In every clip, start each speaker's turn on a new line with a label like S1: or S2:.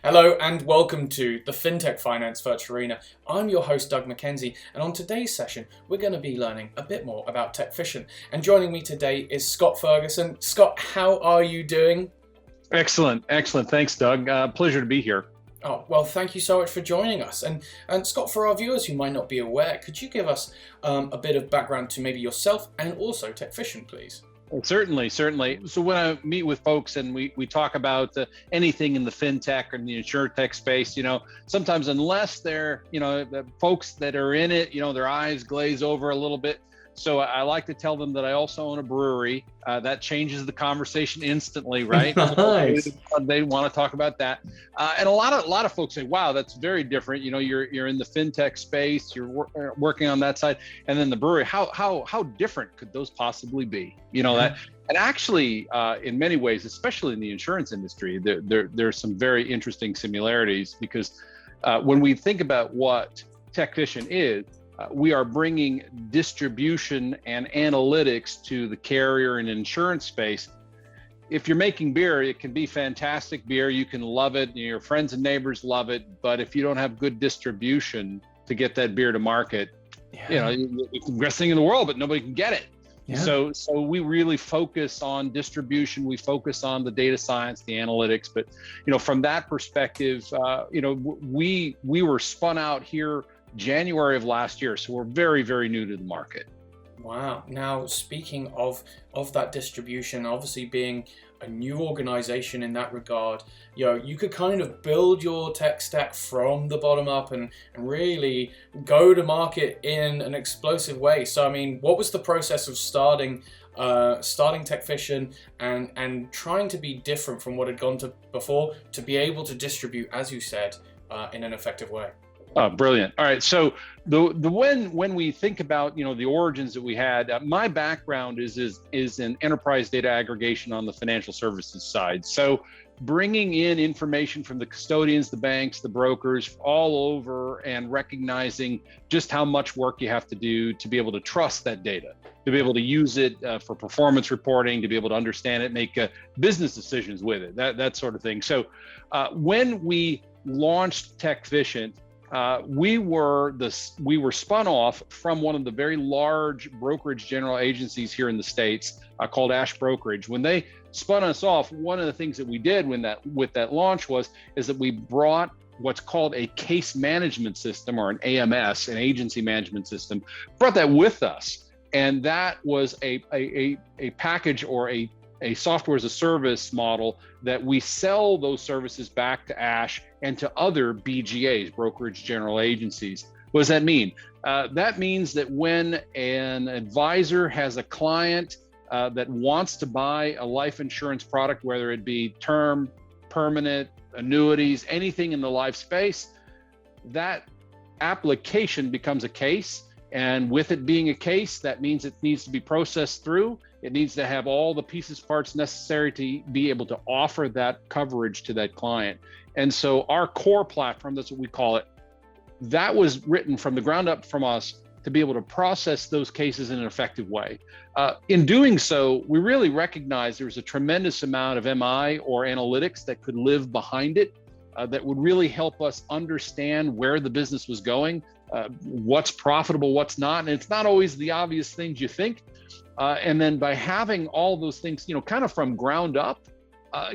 S1: Hello and welcome to the FinTech Finance Virtual Arena. I'm your host Doug Mackenzie, and on today's session we're going to be learning a bit more about Techficient. And joining me today is Scott Fergusson. Scott, how are you doing?
S2: Excellent. Thanks, Doug. Pleasure to be here.
S1: Oh, well, thank you so much for joining us. And Scott, for our viewers who might not be aware, could you give us a bit of background to maybe yourself and also Techficient, please?
S2: Certainly. So when I meet with folks and we talk about anything in the fintech or the insurtech space, sometimes unless they're, the folks that are in it, their eyes glaze over a little bit. So I like to tell them that I also own a brewery. That changes the conversation instantly, right?
S1: Nice.
S2: They want to talk about that, and a lot of folks say, "Wow, that's very different." You're in the fintech space, you're working on that side, and then the brewery. How different could those possibly be? That, and actually, in many ways, especially in the insurance industry, there's some very interesting similarities because when we think about what Techficient is. We are bringing distribution and analytics to the carrier and insurance space. If you're making beer, it can be fantastic beer. You can love it. Your friends and neighbors love it. But if you don't have good distribution to get that beer to market, it's the best thing in the world, but nobody can get it. Yeah. So we really focus on distribution. We focus on the data science, the analytics. But, from that perspective, we were spun out here January of last year, so we're very, very new to the market.
S1: Wow. Now, speaking of that distribution, obviously being a new organization in that regard, you could kind of build your tech stack from the bottom up and really go to market in an explosive way. So, I mean, what was the process of starting Techficient and trying to be different from what had gone to before to be able to distribute, as you said, in an effective way?
S2: Oh, brilliant. All right. So when we think about, the origins that we had, my background is in enterprise data aggregation on the financial services side. So bringing in information from the custodians, the banks, the brokers all over and recognizing just how much work you have to do to be able to trust that data, to be able to use it for performance reporting, to be able to understand it, make business decisions with it, that sort of thing. So when we launched Techficient, we were spun off from one of the very large brokerage general agencies here in the States called Ash Brokerage. When they spun us off, one of the things that we did with that launch is that we brought what's called a case management system, or an AMS, an agency management system, brought that with us. And that was a package or a software as a service model that we sell those services back to Ash and to other BGAs, brokerage general agencies. What does that mean? That means that when an advisor has a client that wants to buy a life insurance product, whether it be term, permanent, annuities, anything in the life space, that application becomes a case. And with it being a case, that means it needs to be processed through. It needs to have all the pieces, parts necessary to be able to offer that coverage to that client. And so our core platform, that's what we call it, that was written from the ground up from us to be able to process those cases in an effective way. In doing so, we really recognized there was a tremendous amount of MI or analytics that could live behind it, that would really help us understand where the business was going, what's profitable, what's not. And it's not always the obvious things you think. And then by having all those things, kind of from ground up,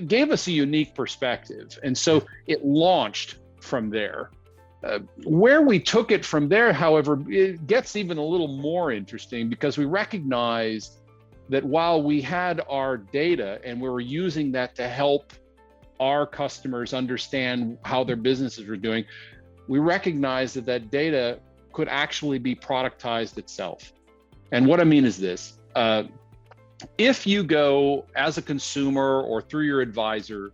S2: gave us a unique perspective. And so it launched from there. Where we took it from there, however, it gets even a little more interesting because we recognized that while we had our data and we were using that to help our customers understand how their businesses were doing, we recognized that data could actually be productized itself. And what I mean is this. If you go as a consumer or through your advisor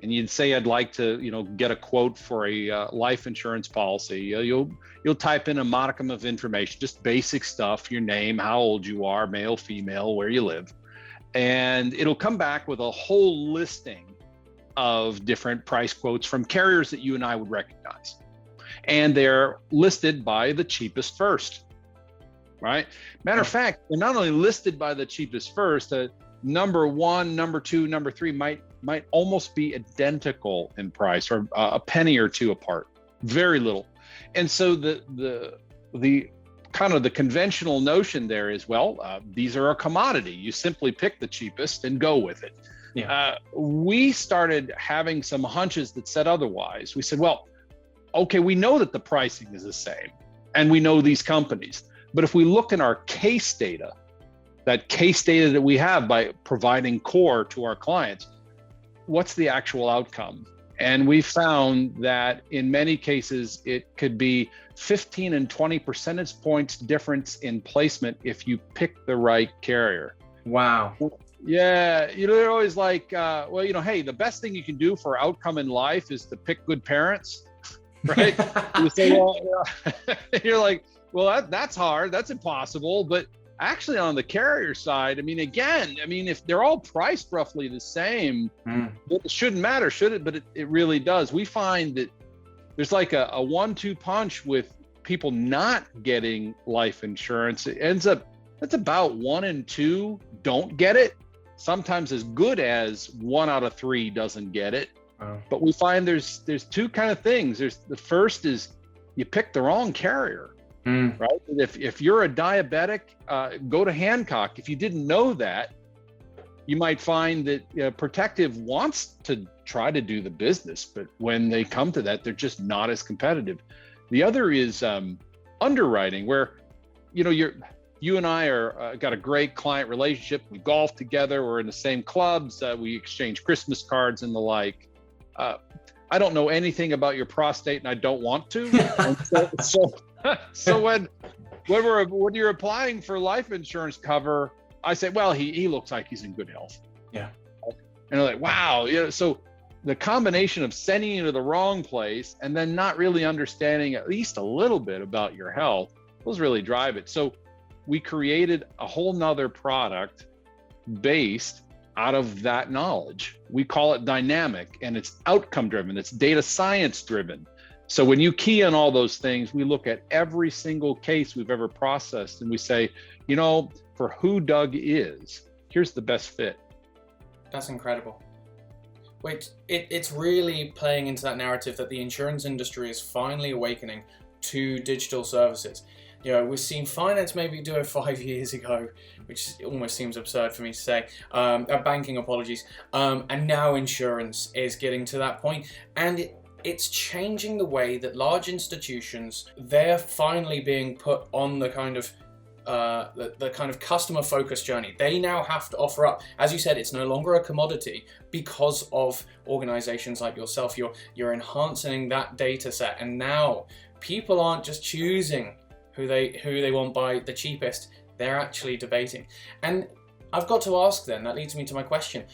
S2: and you'd say, I'd like to, get a quote for a life insurance policy, you'll type in a modicum of information, just basic stuff, your name, how old you are, male, female, where you live. And it'll come back with a whole listing of different price quotes from carriers that you and I would recognize. And they're listed by the cheapest first. Right? Matter of fact, they're not only listed by the cheapest first, number one, number two, number three might might almost be identical in price, or a penny or two apart, very little. And so the kind of the conventional notion there is, these are a commodity. You simply pick the cheapest and go with it.
S1: Yeah.
S2: We started having some hunches that said otherwise. We said, okay, we know that the pricing is the same, and we know these companies. But if we look in our case data, that case data that we have by providing core to our clients, what's the actual outcome? And we found that in many cases, it could be 15 and 20 percentage points difference in placement if you pick the right carrier.
S1: Wow.
S2: Yeah, they're always like, hey, the best thing you can do for outcome in life is to pick good parents, right? You say, you're like, that's hard, that's impossible. But actually on the carrier side, if they're all priced roughly the same, it shouldn't matter, should it? But it really does. We find that there's like a 1-2 punch with people not getting life insurance. It ends up, that's about 1 in 2 don't get it. Sometimes as good as 1 out of 3 doesn't get it.
S1: Wow.
S2: But we find there's two kind of things. The first is you pick the wrong carrier, right? If you're a diabetic, go to Hancock. If you didn't know that, you might find that Protective wants to try to do the business, but when they come to that, they're just not as competitive. The other is underwriting, where you and I are got a great client relationship. We golf together. We're in the same clubs. We exchange Christmas cards and the like. I don't know anything about your prostate, and I don't want to. And so when you're applying for life insurance cover, I say, he looks like he's in good health.
S1: Yeah.
S2: And they're like, wow. So the combination of sending you to the wrong place and then not really understanding at least a little bit about your health, those really drive it. So we created a whole nother product based out of that knowledge. We call it dynamic, and it's outcome driven. It's data science driven. So when you key in all those things, we look at every single case we've ever processed, and we say, for who Doug is, here's the best fit.
S1: That's incredible. Wait, it's really playing into that narrative that the insurance industry is finally awakening to digital services. We've seen finance maybe do it 5 years ago, which almost seems absurd for me to say, banking, apologies, and now insurance is getting to that point, and it's changing the way that large institutions, they're finally being put on the kind of the kind of customer focused journey. They now have to offer up, as you said, it's no longer a commodity because of organizations like yourself. You're enhancing that data set, and now people aren't just choosing who they want by the cheapest. They're actually debating. And I've got to ask then, that leads me to my question.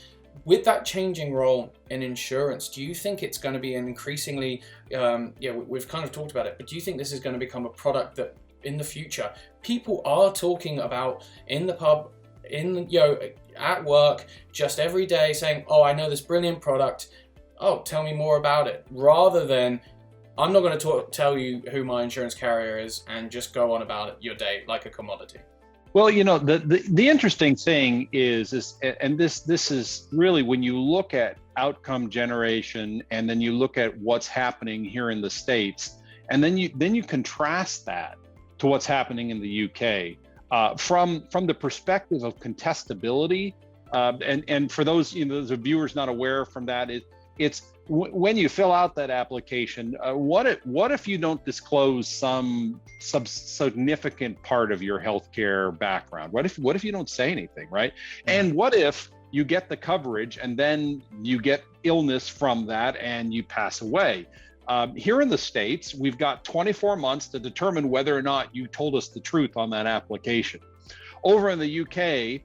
S1: With that changing role in insurance, do you think it's going to be an increasingly, we've kind of talked about it, but do you think this is going to become a product that in the future people are talking about in the pub, at work, just every day saying, I know this brilliant product, tell me more about it, rather than I'm not going to tell you who my insurance carrier is and just go on about your day like a commodity?
S2: Well, the interesting thing is this is really when you look at outcome generation and then you look at what's happening here in the States, and then you contrast that to what's happening in the UK from the perspective of contestability. And for those those viewers not aware from that, it's when you fill out that application, what if you don't disclose some significant part of your healthcare background? What if you don't say anything, right? And what if you get the coverage and then you get illness from that and you pass away? Here in the States, we've got 24 months to determine whether or not you told us the truth on that application. Over in the UK,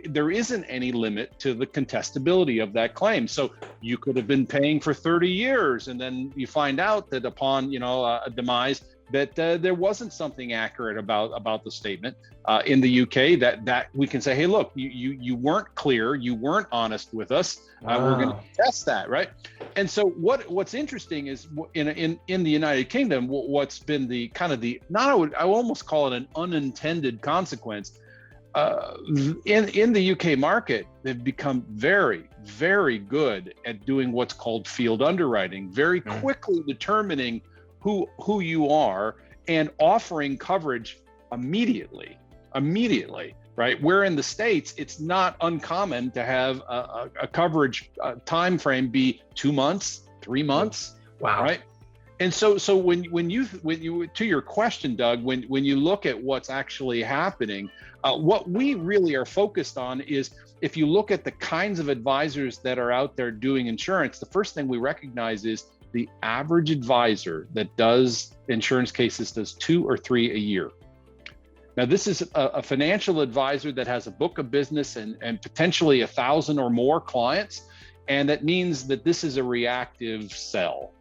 S2: there isn't any limit to the contestability of that claim. So you could have been paying for 30 years and then you find out that upon a demise that there wasn't something accurate about the statement. In the UK, that we can say, hey, look, you weren't clear, you weren't honest with us. We're going to test that, right? And so what's interesting is in the United Kingdom, what's been the kind of I almost call it an unintended consequence. In the UK market, they've become very, very good at doing what's called field underwriting, very quickly determining who you are and offering coverage immediately, right? Where in the States, it's not uncommon to have a coverage time frame be 2 months, 3 months,
S1: Wow.
S2: right? And so when you to your question, Doug, when you look at what's actually happening, what we really are focused on is, if you look at the kinds of advisors that are out there doing insurance, the first thing we recognize is the average advisor that does insurance cases does 2 or 3 a year. Now, this is a financial advisor that has a book of business and potentially 1,000 or more clients, and that means that this is a reactive sell.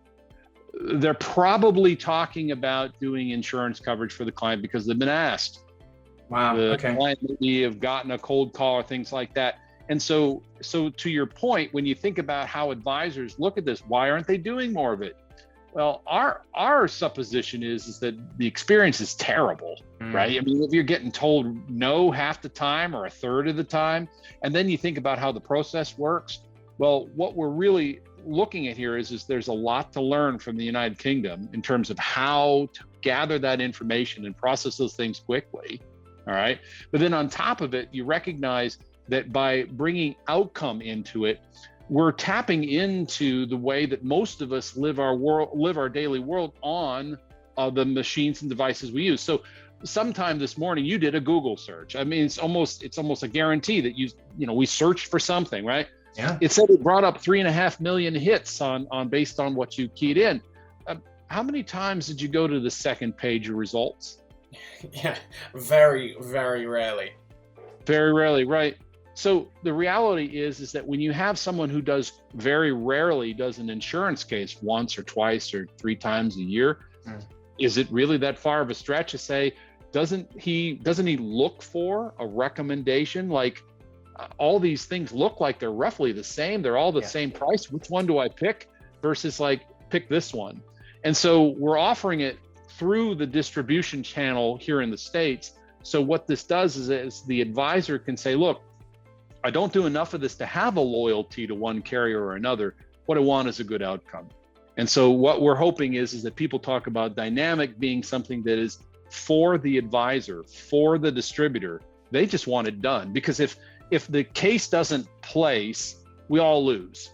S2: They're probably talking about doing insurance coverage for the client because they've been asked.
S1: Wow.
S2: The
S1: Okay.
S2: client maybe have gotten a cold call or things like that. And so to your point, when you think about how advisors look at this, why aren't they doing more of it? Well, our supposition is that the experience is terrible, right? I mean, if you're getting told no half the time or a third of the time, and then you think about how the process works, well, what we're really looking at here is there's a lot to learn from the United Kingdom in terms of how to gather that information and process those things quickly, all right? But then on top of it, you recognize that by bringing outcome into it, we're tapping into the way that most of us live our daily world on the machines and devices we use. So sometime this morning you did a Google search. I mean, it's almost a guarantee that we searched for something, right?
S1: Yeah.
S2: It said it brought up 3.5 million hits on based on what you keyed in. How many times did you go to the second page of results?
S1: Yeah, very, very rarely.
S2: Very rarely, right? So the reality is that when you have someone who very rarely does an insurance case once or twice or 3 times a year, is it really that far of a stretch to say, doesn't he look for a recommendation? Like, all these things look like they're roughly the same. They're all the same price. Which one do I pick versus like pick this one? And so we're offering it through the distribution channel here in the States. So what this does is the advisor can say, look, I don't do enough of this to have a loyalty to one carrier or another. What I want is a good outcome. And so what we're hoping is that people talk about dynamic being something that is for the advisor, for the distributor. They just want it done, because if the case doesn't place, we all lose.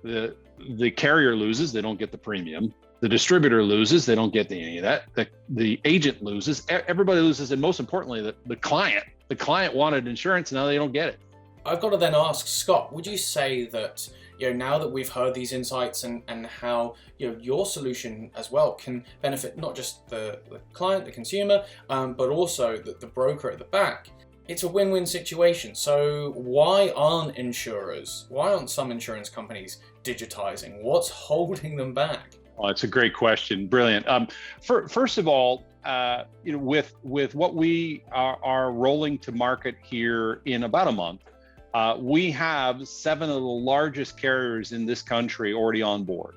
S2: The carrier loses, they don't get the premium. The distributor loses, they don't get any of that. The agent loses, everybody loses, and most importantly, the client. The client wanted insurance, and now they don't get it.
S1: I've got to then ask, Scott, would you say that, now that we've heard these insights and how, your solution as well can benefit not just the client, the consumer, but also the broker at the back, it's a win-win situation. So why aren't some insurance companies digitizing? What's holding them back?
S2: Oh, it's a great question. Brilliant. First of all, with what we are rolling to market here in about a month, we have 7 of the largest carriers in this country already on board,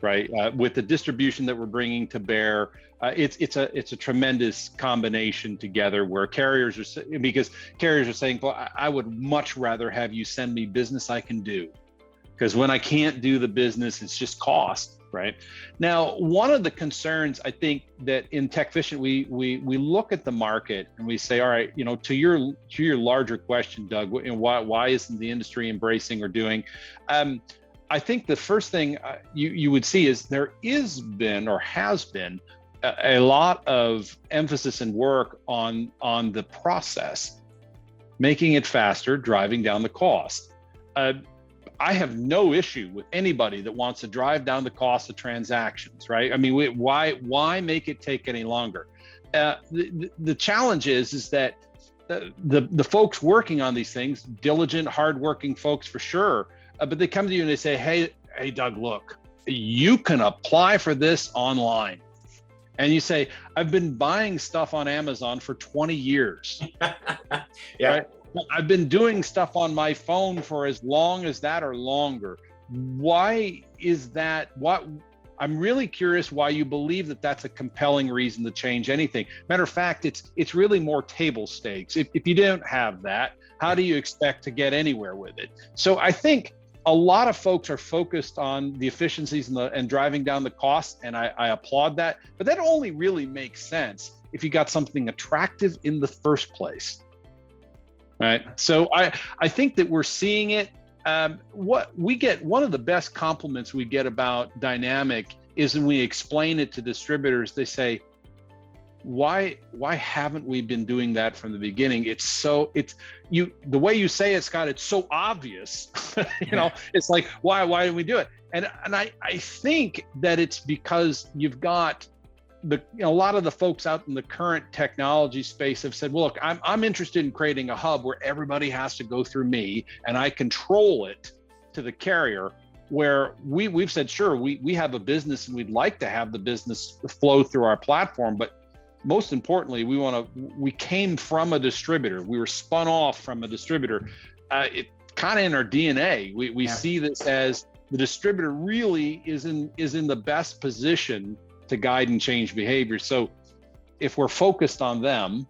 S2: right? With the distribution that we're bringing to bear, it's a tremendous combination together where carriers are saying, well, I would much rather have you send me business I can do, because when I can't do the business, it's just cost, right? Now, one of the concerns I think that in Techficient, we look at the market and we say, all right, to your larger question, Doug, why isn't the industry embracing or doing? I think the first thing you would see is there has been a lot of emphasis and work on the process, making it faster, driving down the cost. I have no issue with anybody that wants to drive down the cost of transactions, right? I mean, why make it take any longer? The challenge is that the folks working on these things, diligent, hardworking folks for sure, but they come to you and they say, hey, Doug, look, you can apply for this online. And you say, I've been buying stuff on Amazon for 20 years.
S1: Yeah.
S2: Right? I've been doing stuff on my phone for as long as that or longer. Why is that? I'm really curious why you believe that that's a compelling reason to change anything. Matter of fact, it's really more table stakes. If you don't have that, how do you expect to get anywhere with it? So I think a lot of folks are focused on the efficiencies and driving down the costs, and I applaud that. But that only really makes sense if you got something attractive in the first place, right? So I think that we're seeing it. What we get, one of the best compliments we get about Dynamic is when we explain it to distributors, they say, why haven't we been doing that from the beginning? The way you say it, Scott, it's so obvious. It's like, why didn't we do it? And I think that it's because you've got a lot of the folks out in the current technology space have said, well, look, I'm interested in creating a hub where everybody has to go through me and I control it to the carrier, where we've said, sure, we have a business and we'd like to have the business flow through our platform, but most importantly, we came from a distributor. We were spun off from a distributor. It kind of in our DNA. We see this as the distributor really is in the best position to guide and change behavior. So if we're focused on them,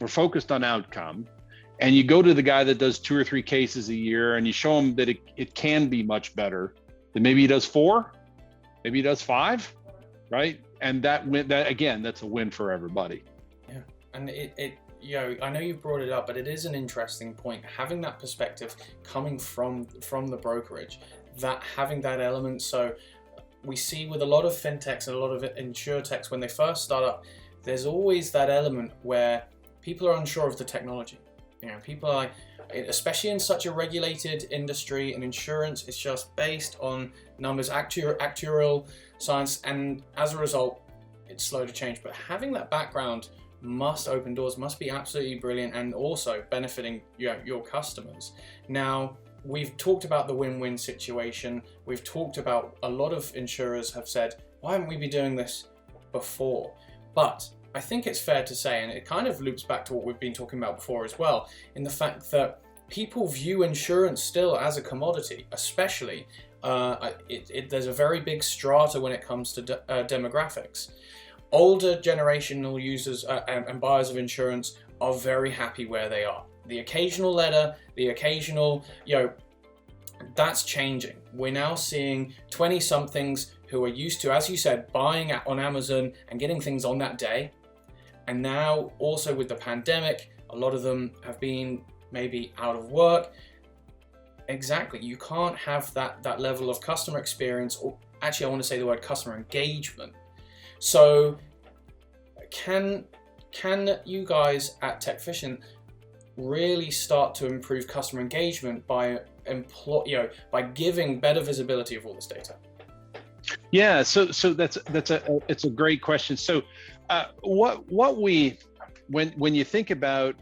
S2: we're focused on outcome, and you go to the guy that does 2 or 3 cases a year and you show him that it can be much better, then maybe he does 4, maybe he does 5, right? And that again, that's a win for everybody.
S1: Yeah, and I know you brought it up, but it is an interesting point. Having that perspective coming from the brokerage, that having that element. So we see with a lot of fintechs and a lot of insurtechs, when they first start up, there's always that element where people are unsure of the technology. People are, especially in such a regulated industry, and insurance is just based on numbers, actuarial science, and as a result, it's slow to change. But having that background must open doors, must be absolutely brilliant, and also benefiting your customers. Now, we've talked about the win-win situation. We've talked about a lot of insurers have said, why haven't we been doing this before? But I think it's fair to say, and it kind of loops back to what we've been talking about before as well, in the fact that people view insurance still as a commodity, especially there's a very big strata when it comes to demographics. Older generational users and buyers of insurance are very happy where they are. The occasional letter, the occasional, that's changing. We're now seeing 20-somethings who are used to, as you said, buying on Amazon and getting things on that day. And now also with the pandemic, a lot of them have been maybe out of work. Exactly, you can't have that level of customer experience, or actually I want to say the word customer engagement. So can you guys at Techficient really start to improve customer engagement by giving better visibility of all this data?
S2: Yeah, so it's a great question. So when you think about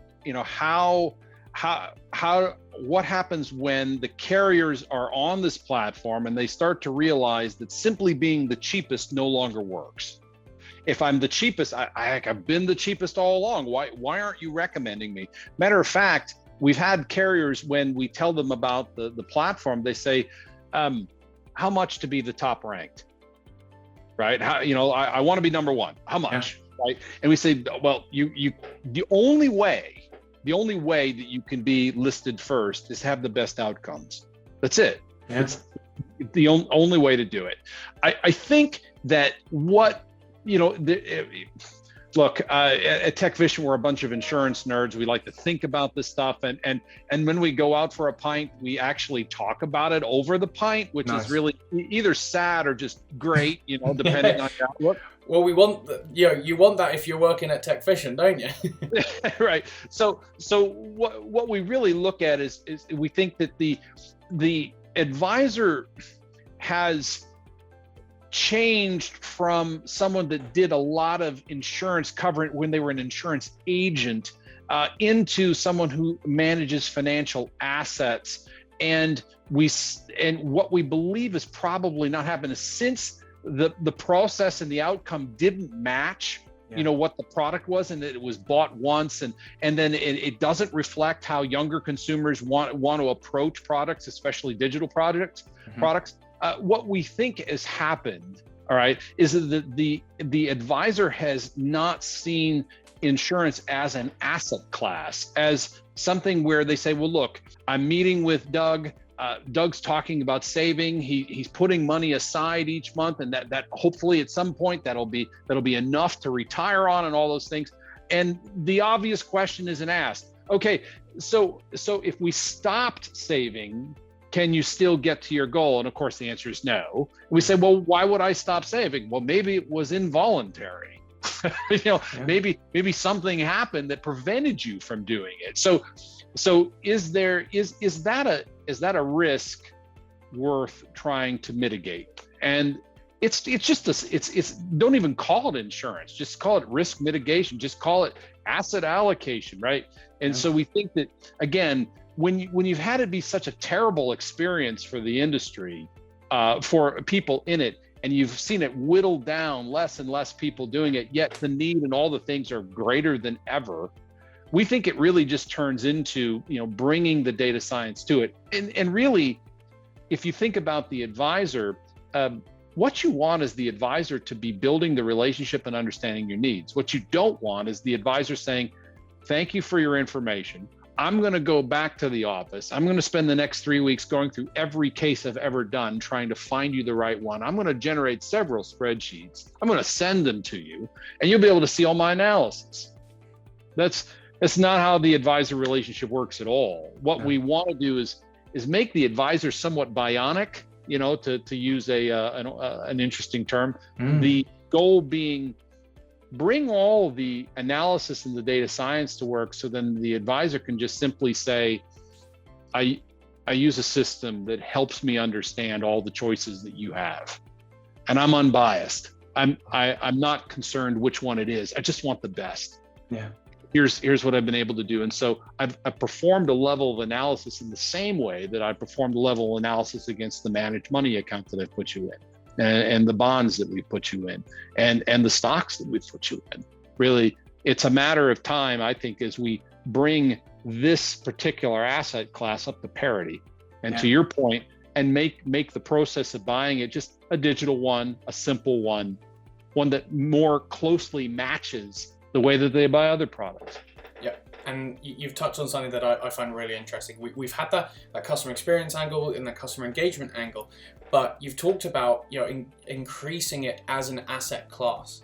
S2: what happens when the carriers are on this platform and they start to realize that simply being the cheapest no longer works. If I'm the cheapest, I've been the cheapest all along. Why aren't you recommending me? Matter of fact, we've had carriers, when we tell them about the platform, they say, how much to be the top ranked, right? I want to be number 1. How much, right? And we say, well, the only way that you can be listed first is have the best outcomes. That's it. Yeah. It's the only way to do it. I think that look, at Techficient, we're a bunch of insurance nerds. We like to think about this stuff. And when we go out for a pint, we actually talk about it over the pint, which is really either sad or just great, depending on your outlook.
S1: Well, we want, you want that if you're working at Techficient, don't you?
S2: Right. So what we really look at is we think that the advisor has changed from someone that did a lot of insurance covering when they were an insurance agent into someone who manages financial assets. And what we believe is probably not happening since the process and the outcome didn't match, what the product was, and that it was bought once, and then it doesn't reflect how younger consumers want to approach products, especially digital products. what we think has happened, all right, is that the advisor has not seen insurance as an asset class, as something where they say, well, look, I'm meeting with Doug. Doug's talking about saving. He's putting money aside each month, and that hopefully at some point that'll be enough to retire on, and all those things. And the obvious question isn't asked. Okay, so if we stopped saving, can you still get to your goal? And of course, the answer is no. We say, well, why would I stop saving? Well, maybe it was involuntary. Maybe something happened that prevented you from doing it. So is that a risk worth trying to mitigate? And it's don't even call it insurance, just call it risk mitigation, just call it asset allocation, right? And so we think that, again, when you've had it be such a terrible experience for the industry, for people in it, and you've seen it whittled down, less and less people doing it, yet the need and all the things are greater than ever, we think it really just turns into, bringing the data science to it. And really, if you think about the advisor, what you want is the advisor to be building the relationship and understanding your needs. What you don't want is the advisor saying, thank you for your information. I'm going to go back to the office. I'm going to spend the next 3 weeks going through every case I've ever done, trying to find you the right one. I'm going to generate several spreadsheets. I'm going to send them to you, and you'll be able to see all my analysis. That's not how the advisor relationship works at all. What we want to do is make the advisor somewhat bionic, to use an interesting term. The goal being, bring all the analysis and the data science to work, so then the advisor can just simply say, I use a system that helps me understand all the choices that you have, and I'm unbiased. I'm not concerned which one it is. I just want the best.
S1: Yeah.
S2: Here's what I've been able to do. And so I've performed a level of analysis in the same way that I performed a level of analysis against the managed money account that I put you in, and the bonds that we put you in, and the stocks that we put you in. Really, it's a matter of time, I think, as we bring this particular asset class up to parity. And to your point, and make the process of buying it just a digital one, a simple one that more closely matches the way that they buy other products.
S1: Yeah, and you've touched on something that I find really interesting. We've had that customer experience angle and that customer engagement angle, but you've talked about increasing it as an asset class.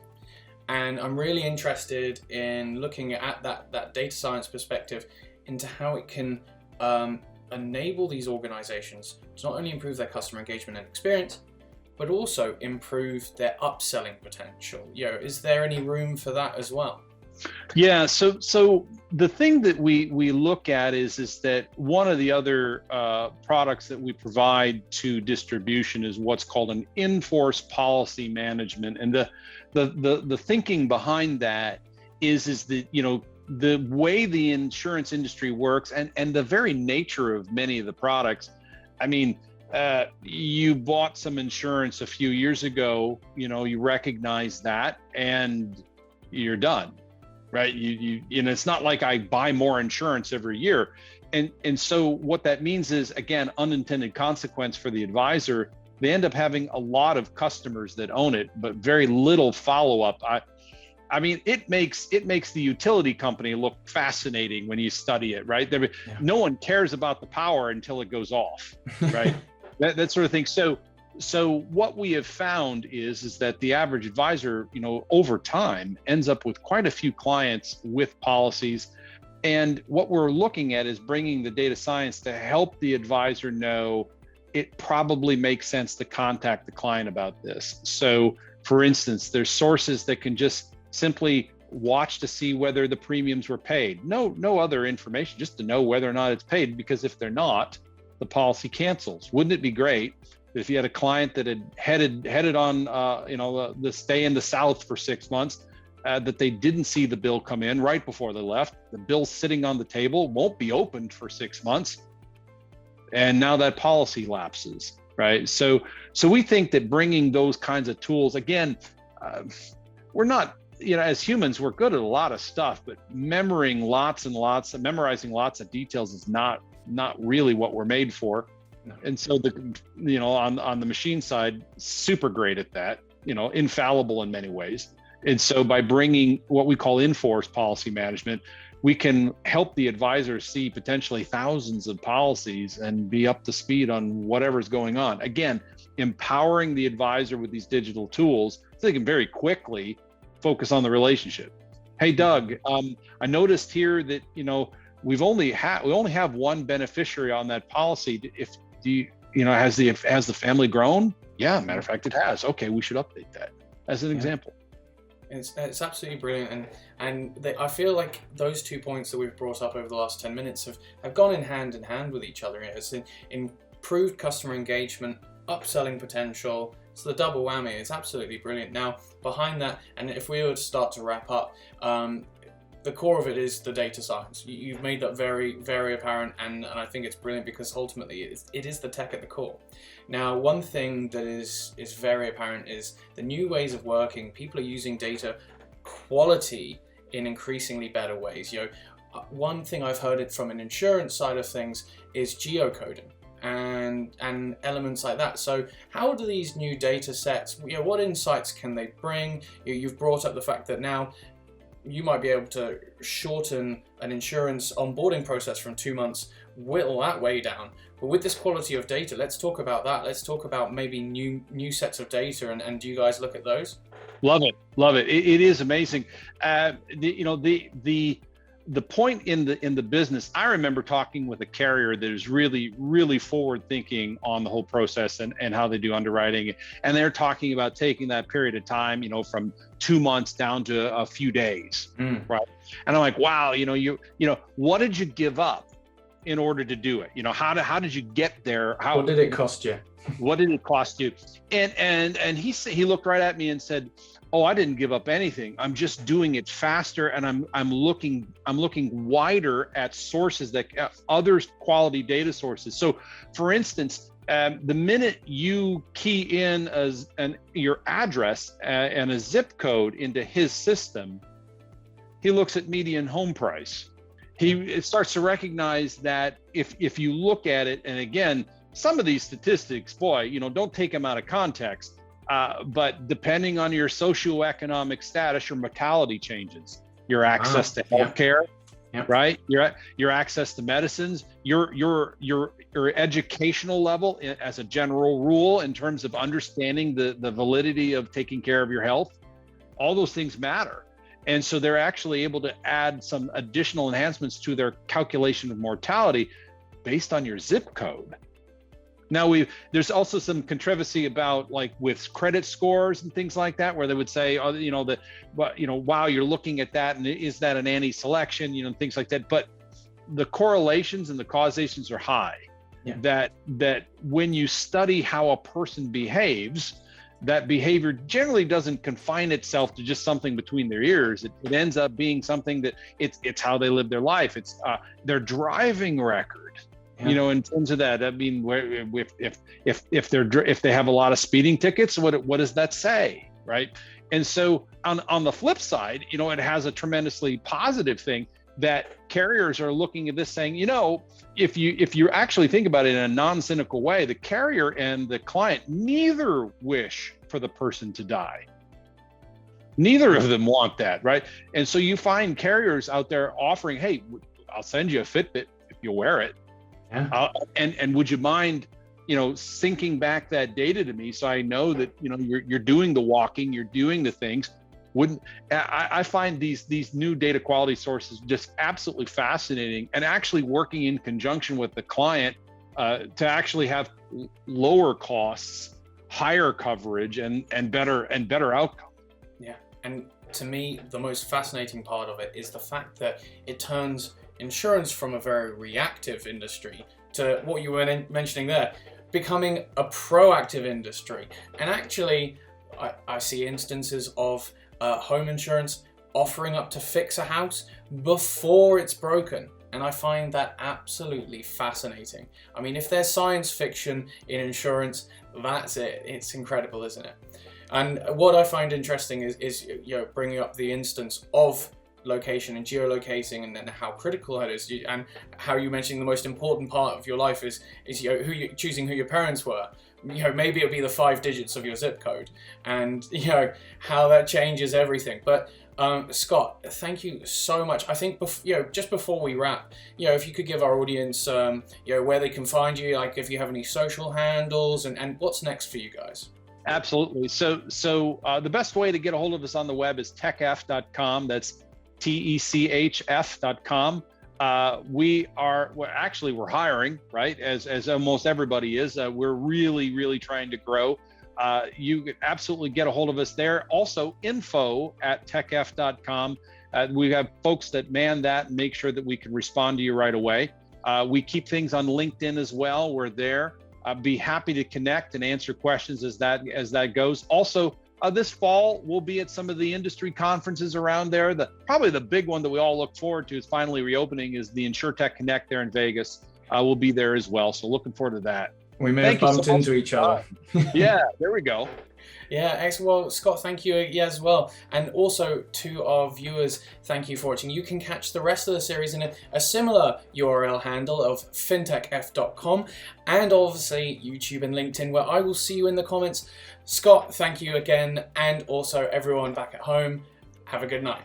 S1: And I'm really interested in looking at that data science perspective into how it can enable these organizations to not only improve their customer engagement and experience, but also improve their upselling potential. Is there any room for that as well?
S2: Yeah, so the thing that we look at is that one of the other products that we provide to distribution is what's called an in-force policy management. And the thinking behind that is that, the way the insurance industry works and the very nature of many of the products. I mean, you bought some insurance a few years ago, you recognize that, and you're done, right? You it's not like I buy more insurance every year. And so what that means is, again, unintended consequence for the advisor. They end up having a lot of customers that own it, but very little follow-up. I mean, it makes the utility company look fascinating when you study it, right? No one cares about the power until it goes off, right? that sort of thing. So what we have found is that the average advisor, over time ends up with quite a few clients with policies. And what we're looking at is bringing the data science to help the advisor know it probably makes sense to contact the client about this. So for instance, there's sources that can just simply watch to see whether the premiums were paid. No other information, just to know whether or not it's paid, because if they're not, the policy cancels. Wouldn't it be great if you had a client that had headed on the stay in the South for 6 months, that they didn't see the bill come in right before they left? The bill's sitting on the table, won't be opened for 6 months, and now that policy lapses, right? So we think that bringing those kinds of tools, again, we're not, as humans, we're good at a lot of stuff, but memorizing lots of details is not really what we're made for.
S1: No.
S2: And so on the machine side, super great at that, infallible in many ways. And so by bringing what we call in-force policy management, we can help the advisor see potentially thousands of policies and be up to speed on whatever's going on. Again, empowering the advisor with these digital tools so they can very quickly focus on the relationship. Hey, Doug, I noticed here that, we only have one beneficiary on that policy. Has the family grown? Yeah, matter of fact, it has. Okay, we should update that as an example.
S1: It's absolutely brilliant, and I feel like those 2 points that we've brought up over the last 10 minutes have gone in hand with each other. It's improved customer engagement, upselling potential. It's the double whammy. It's absolutely brilliant. Now, behind that, and if we were to start to wrap up, the core of it is the data science. You've made that very, very apparent, and I think it's brilliant because ultimately it is the tech at the core. Now, one thing that is very apparent is the new ways of working. People are using data quality in increasingly better ways. One thing I've heard it from an insurance side of things is geocoding and elements like that. So how do these new data sets, what insights can they bring? You've brought up the fact that now you might be able to shorten an insurance onboarding process from 2 months, whittle that way down. But with this quality of data, let's talk about that. Let's talk about maybe new sets of data, and do you guys look at those?
S2: Love it. It is amazing. The point in the business, I remember talking with a carrier that is really, really forward thinking on the whole process and how they do underwriting. And they're talking about taking that period of time, from 2 months down to a few days, right? And I'm like, wow, what did you give up in order to do it? How did you get there?
S1: What did it cost you?
S2: What did it cost you? And he looked right at me and said, oh, I didn't give up anything. I'm just doing it faster, and I'm looking wider at sources other quality data sources. So, for instance, the minute you key in your address and a zip code into his system, he looks at median home price. It starts to recognize that if you look at it, and again, some of these statistics, don't take them out of context. But depending on your socioeconomic status, your mortality changes, your access to healthcare, right? Your access to medicines, your educational level as a general rule in terms of understanding the validity of taking care of your health. All those things matter. And so they're actually able to add some additional enhancements to their calculation of mortality based on your zip code. Now there's also some controversy about with credit scores and things like that, where they would say, wow, you're looking at that, and is that an anti-selection, things like that. But the correlations and the causations are high. Yeah. That when you study how a person behaves, that behavior generally doesn't confine itself to just something between their ears. It ends up being something that it's how they live their life. It's their driving record. Yeah. In terms of that, I mean, if they have a lot of speeding tickets, what does that say, right? And so on the flip side, it has a tremendously positive thing that carriers are looking at this saying, if you actually think about it in a non-cynical way, the carrier and the client neither wish for the person to die. Neither of them want that, right? And so you find carriers out there offering, hey, I'll send you a Fitbit if you wear it. Yeah. And would you mind, syncing back that data to me so I know that you're doing the walking, you're doing the things. I find these new data quality sources just absolutely fascinating, and actually working in conjunction with the client to actually have lower costs, higher coverage, and better outcome.
S1: Yeah, and to me, the most fascinating part of it is the fact that it turns insurance from a very reactive industry to what you were mentioning there, becoming a proactive industry. And actually, I see instances of home insurance offering up to fix a house before it's broken. And I find that absolutely fascinating. I mean, if there's science fiction in insurance, that's it. It's incredible, isn't it? And what I find interesting is bringing up the instance of location and geolocating, and then how critical that is, and how you mentioning the most important part of your life is choosing who your parents were. Maybe it'll be the 5 digits of your zip code, and how that changes everything. But Scott, thank you so much. I think just before we wrap, if you could give our audience where they can find you, like if you have any social handles, and what's next for you guys.
S2: Absolutely. So the best way to get a hold of us on the web is techf.com. That's techf.com. We're hiring, right? As almost everybody is. We're really trying to grow. You can absolutely get a hold of us there. Also, info@techf.com. We have folks that man that and make sure that we can respond to you right away. We keep things on LinkedIn as well. We're there. Be happy to connect and answer questions as that goes. Also, this fall we'll be at some of the industry conferences around there. Probably the big one that we all look forward to is finally reopening is the InsurTech Connect there in Vegas. We'll be there as well. So looking forward to that.
S1: We may have bumped into each other.
S2: Yeah, there we go.
S1: Yeah, excellent. Well, Scott, thank you as well. And also to our viewers, thank you for watching. You can catch the rest of the series in a similar URL handle of fintechf.com, and obviously YouTube and LinkedIn, where I will see you in the comments. Scott, thank you again. And also everyone back at home, have a good night.